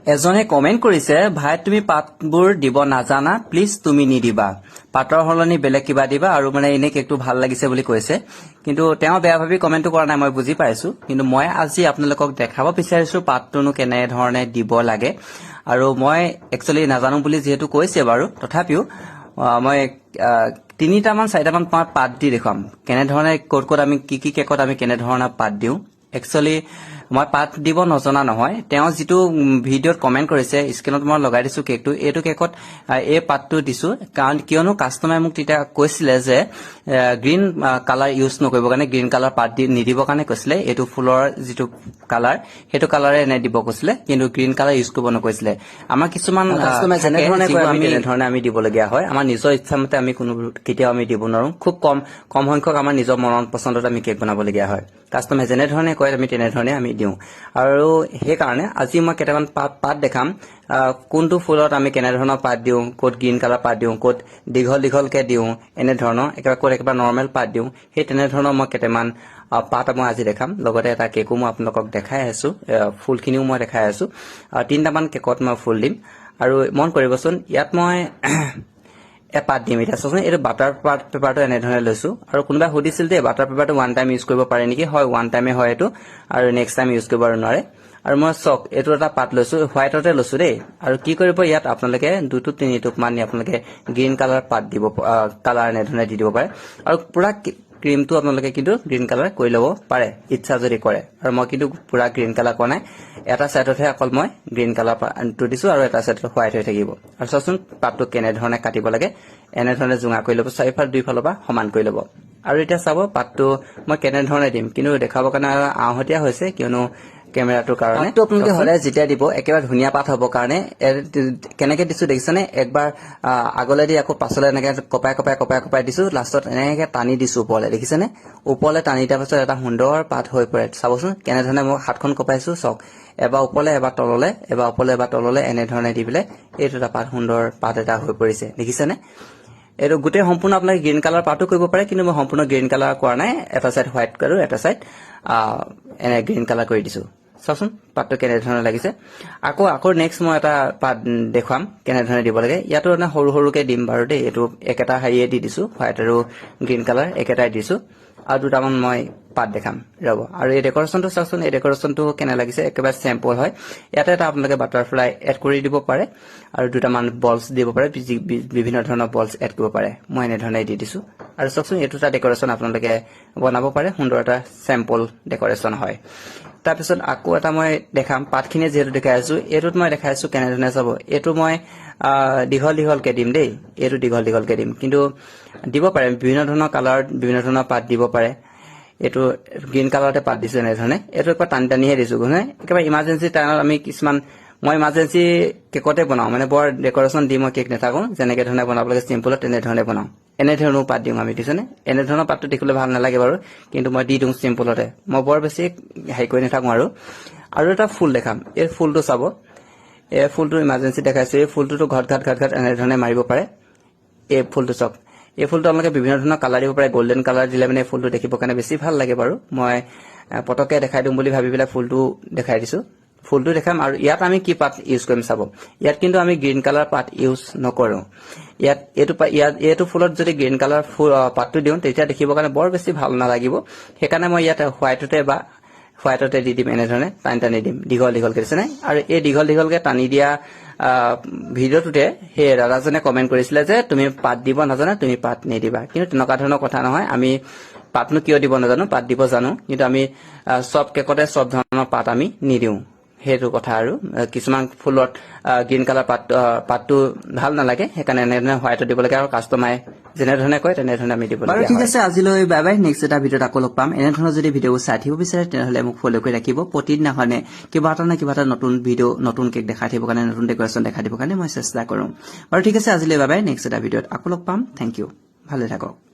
এজনে কমেন্ট কৰিছে ভাই তুমি পাতবোৰ দিব নাজানা প্লিজ তুমি নিদিবা পাতৰ হলনি বেলেগ কিবা দিবা আৰু মানে এনে কেকটো ভাল লাগিছে বুলি কৈছে কিন্তু তেওঁ বেয়া ভাবি কমেন্টটো কৰা নাই মই বুজি পাইছো কিন্তু মই আজি আপোনালোকক দেখাব বিচাৰিছো পাতটোনো কেনে ধৰণে দিব লাগে আৰু মই একচুয়ালি নাজানো বুলি যেহেতু কৈছে বাৰু তথাপিও মই তিনিটামান চাৰিটামান পাত দি দেখাম কেনে ধৰণে কোড আমি কি কেকত আমি কেনে ধৰণে পাত দিও একচুয়ালি মই পাত দিব নজনা নহয় তেওঁ যেটো ভিডিওত কমেন্ট কৰিছে স্ক্ৰিনত মই লগাই দিছো কেকটো এটো কেকত এই পাতটো দিছো কাৰণ কিয়নো কাস্টমাৰে মোক তিতা কৈছিলে যে গ্ৰীন কালাৰ ইউজ নকৰিব কাৰণে গ্ৰীন কালাৰ পাত দি নিদিব কাৰণে কৈছিলে এটো ফুলৰ যেটো কালাৰ হেটো কালাৰে এনে দিব কৈছিলে কিন্তু গ্ৰীন কালাৰ ইউজ কৰিব নকৈছিলে আমাৰ কিছুমান কাস্টমাৰ যেনে ধৰণে কয় আমি তেনে ধৰণে আমি দিব লগিয়া হয় আমাৰ নিজৰ ইচ্ছামতে আমি কোনো কেতিয়াও আমি দিব নোৱাৰো খুব কম সংখ্যক আমাৰ নিজৰ মনৰ পছন্দত আমি কেক বনাব লগিয়া হয় কাস্টমাৰ যেনে ধৰণে কয় আমি তেনে ধৰণে আমি দিও আৰু হে কাৰণে আজি মই কেটামান পাত দেখাম কোনটো ফুলত আমি কেনে ধৰণৰ পাত দিও কোট গ্ৰীন কালাৰ পাত দিও কোট দিঘলকে দিও এনে ধৰণৰ একবাৰ নৰমাল পাত দিও হে তেনে ধৰণৰ মই কেটামান পাত মই আজি দেখাম লগতে এটা কেকো মই আপোনালোকক দেখাই আছো ফুলখিনিও মই দেখাই আছো তিনটামান কেকত মই ফুল দিম আৰু মন কৰিবচোন ইয়াত মই পাত দিম এটা চাচোন এটো বাটাৰ পেপাৰটো এনে ধৰণে লৈছো আৰু কোনবা হুদিছিল যে বাটাৰ পেপাৰটো ওৱান টাইম ইউজ কৰিব পাৰে নেকি হয় ওৱান টাইমে হয় এটো আৰু নেক্সট টাইম ইউজ কৰিব নোৱাৰে আৰু মই চক এটো এটা পাত লৈছো হোৱাইটতে লৈছো দেই আৰু কি কৰিব ইয়াত আপোনালোকে 2 to 3 টোপ মান আপোনালোকে গ্ৰীন কালাৰ পাত দিব কালাৰ এনে ধৰণে দি দিব পাৰে আৰু পুৰা ক্ৰীমটো আপোনালোকে কিন্তু গ্ৰীন কালাৰ কৰি লব পাৰে ইচ্ছা যদি কৰে আৰু মই কিন্তু পুৰা গ্ৰীন কালাৰ কোৱা নাই এটা সাইডতহে অকল মই গ্ৰীন কালাৰ টো দিছো আৰু এটা সাইডত হোৱাইট হৈ থাকিব আৰু চাচোন পাতটো কেনে ধৰণে কাটিব লাগে এনে ধৰণে জুঙা কৰি লব চাৰিফাল দুইফালৰ পৰা সমান কৰি লব আৰু এতিয়া চাব পাতটো মই কেনে ধৰণে দিম কিন্তু দেখাবৰ কাৰণে আহতিয়া হৈছে কিয়নো কেমেৰাটোৰ কাৰণে তো আপোনালোকে হলে যেতিয়া দিব একেবাৰে ধুনিয়া পাত হ'ব কাৰণে কেনেকে দিছো দেখিছনে একবাৰ আগলে দি আকৌ পাছলে এনেকে কপাই দিছো লাষ্টত এনেকে টানি দিছো ওপৰলে দেখিছনে ওপৰলে টানি দিয়াৰ পাছত এটা সুন্দৰ পাত হৈ পৰে চাবচোন কেনে ধৰণে মই হাতখন কপাইছো চক এবাৰ ওপৰলে এবাৰ তললে এবাৰ ওপৰলে এবাৰ তললে এনে ধৰণে দি বিলে এইটো এটা পাত সুন্দৰ পাত এটা হৈ পৰিছে দেখিছনে এটো গুটে সম্পূৰ্ণ আপোনাক গ্ৰীন কালাৰ পাতটো কৰিব পাৰে কিন্তু মই সম্পূৰ্ণ গ্ৰীন কালাৰ কৰা নাই এটা সাইড হোৱাইট আৰু এটা সাইড এনে গ্ৰীন কালাৰ কৰি দিছো চাচোন পাতটো কেনে ধৰণে লাগিছে আকৌ নেক্সট মই এটা পাত দেখাম কেনে ধৰণে দিব লাগে ইয়াতো না সৰুকে দিম বাৰু দেই এটো একেটা হাইয়ে দি দিছো হোৱাইট আৰু গ্ৰীন কালাৰ একেটাই দিছো আৰু দুটামান মই পাত দেখাম ৰব আৰু এই ডেকোৰেশনটো চাচোন এই ডেকোৰেশনটো কেনে লাগিছে একেবাৰে স্যাম্পল হয় ইয়াতে এটা আপোনালোকে বাটাৰফ্লাই এড কৰি দিব পাৰে আৰু দুটামান বলছ দিব পাৰে বিভিন্ন ধৰণৰ বলছ এড কৰিব পাৰে মই এনে ধৰণে দি দিছো আৰু চাচোন এটোটা ডেকোৰেশন আপোনালোকে বনাব পাৰে সুন্দৰ এটা স্যাম্পল ডেকোৰেশন হয় তাৰপিছত আকৌ এটা মই দেখাম পাতখিনি যেহেতু দেখাই আছো এটোত মই দেখাই আছো কেনে ধৰণে চাব এটো মই দিঘলকে দিম দেই এটো দিঘলকে দিম কিন্তু দিব পাৰে বিভিন্ন ধৰণৰ কালাৰ বিভিন্ন ধৰণৰ পাত দিব পাৰে এটো গ্ৰীন কালাৰতে পাত দিছো এনে ধৰণে এটো একবাৰ টানিহে দিছো গনে একেবাৰে ইমাৰ্জেন্সি টাইমত আমি কিছুমান মই ইমাৰ্জেন্সি কেকতে বনাও মানে বৰ ডেকোৰেশন দি মই কেক নেথাকো যেনেকে ধৰণে বনাব লাগে সিম্পলত তেনে ধৰণে বনাও এনে ধৰণৰ পাত দিম আমি দিছনে এনে ধৰণৰ পাতটো দেখিলে ভাল নালাগে বাৰু কিন্তু মই দি দিম সিম্পলতে মই বৰ বেছি হাই কৰি নেথাকো আৰু এটা ফুল দেখাম এই ফুলটো চাব এই ফুলটো ইমাৰ্জেন্সি দেখাইছো এই ফুলটো ঘাট এনে ধৰণে মাৰিব পাৰে এই ফুলটো চক এই ফুলটো আমাকে বিভিন্ন ধৰণৰ কালাৰ দিব পাৰে গোল্ডেন কালাৰ দিলে মানে ফুলটো দেখিবৰ কাৰণে বেছি ভাল লাগে বাৰু মই পটকে দেখাই দিম বুলি ভাবি পেলাই ফুলটো দেখাই দিছো ফুলটো দেখাম আৰু ইয়াত আমি কি পাত ইউজ কৰিম চাব ইয়াত কিন্তু আমি গ্ৰীন কালাৰ পাত ইউজ নকৰো ইয়াত এটো ফুলত যদি গ্ৰীন কালাৰ পাতটো দিও তেতিয়া দেখিবৰ কাৰণে বৰ বেছি ভাল নালাগিব হেকাৰণে মই ইয়াত হোৱাইটতে দি দিম এনে ধৰণে টানি দিম দিঘলকে দিছনে আৰু এই দিঘলকে টানি দিয়া ভিডিওটোতে হে দাদাজনে কমেন্ট কৰিছিলে যে তুমি পাত দিব নাজানা তুমি পাত নিদিবা কিন্তু তেনেকা ধৰণৰ কথা নহয় আমি পাতনো কিয় দিব নাজানো পাত দিব জানো কিন্তু আমি সব কেকতে সব ধৰণৰ পাত আমি নিদিও হেতু কথা আৰু কিছুমান ফুলত গ্ৰীন কালাৰ পাতটো ভাল নালাগে হেকাৰণে এনে হোৱাইটত দিব লাগে আৰু কাস্টমাৰে যেনে ধৰণে কয় তেনে ধৰণে আমি দিব লাগে বাৰু ঠিক আছে আজিলৈ বাই বাই নেক্সট এটা ভিডিওত আকৌ লগ পাম এনে ধৰণৰ যদি ভিডিও চাই থাকিব বিচাৰে তেনেহলে মোক ফলো কৰি ৰাখিব প্ৰতিদিনাখনে কিবা এটা নতুন ভিডিও নতুন কেক দেখাই থাকিব কাৰণে নতুন ডেকোৰেশন দেখাই দিব কাৰণে মই চেষ্টা কৰিম বাৰু ঠিক আছে আজিলৈ বাই বাই নেক্সট এটা ভিডিওত আকৌ লগ পাম থ্যাংক ইউ ভালে থাকক